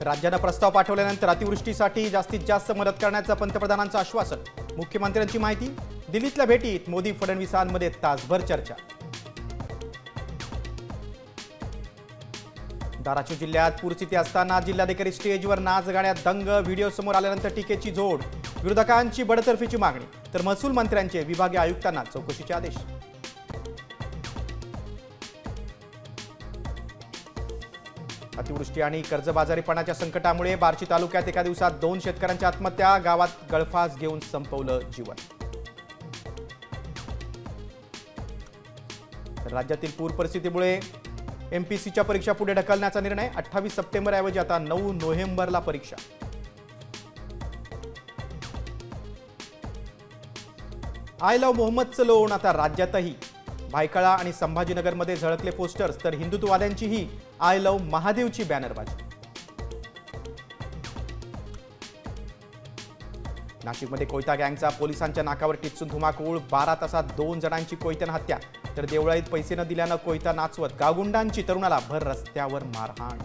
राज्यानं प्रस्ताव पाठवल्यानंतर अतिवृष्टीसाठी जास्तीत जास्त मदत करण्याचं पंतप्रधानांचं आश्वासन। मुख्यमंत्र्यांची माहिती। दिल्लीतल्या भेटीत मोदी फडणवीसांमध्ये तासभर चर्चा। धाराशिव जिल्ह्यात पूरस्थिती असताना जिल्हाधिकारी स्टेजवर नाच गाण्यात दंग। व्हिडिओ समोर आल्यानंतर टीकेची झोड। विरोधकांची बडतर्फीची मागणी तर महसूल मंत्र्यांचे विभागीय आयुक्तांना चौकशीचे आदेश। अतिवृष्टी आणि कर्जबाजारीपणाच्या संकटामुळे बार्शी तालुक्यात एका दिवसात 2 शेतकऱ्यांच्या आत्महत्या। गावात गळफास घेऊन संपवलं जीवन। राज्यातील पूर परिस्थितीमुळे एमपीसीच्या परीक्षा पुढे ढकलण्याचा निर्णय। 28 सप्टेंबर ऐवजी आता 9 नोव्हेंबरला परीक्षा। आय लव्ह मोहम्मदचं लोण आता राज्यातही। भायखळा आणि संभाजीनगरमध्ये झळकले पोस्टर्स तर हिंदुत्ववाद्यांचीही आय लव्ह महादेवची बॅनरबाजी। नाशिकमध्ये कोयता गँगचा पोलिसांच्या नाकावर टिच्चून धुमाकूळ। 12 तासात 2 जणांची कोयत्यानं हत्या तर देवळाईत पैसे न दिल्यानं कोयता नाचवत गावगुंडांची तरुणाला भर रस्त्यावर मारहाण।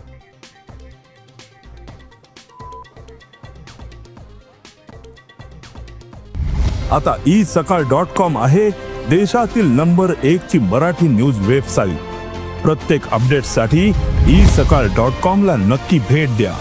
आता isakal.com आहे देशातील नंबर 1 ची मराठी न्यूज वेबसाईट। प्रत्येक अपडेटसाठी isakal.com ला नक्की भेट द्या।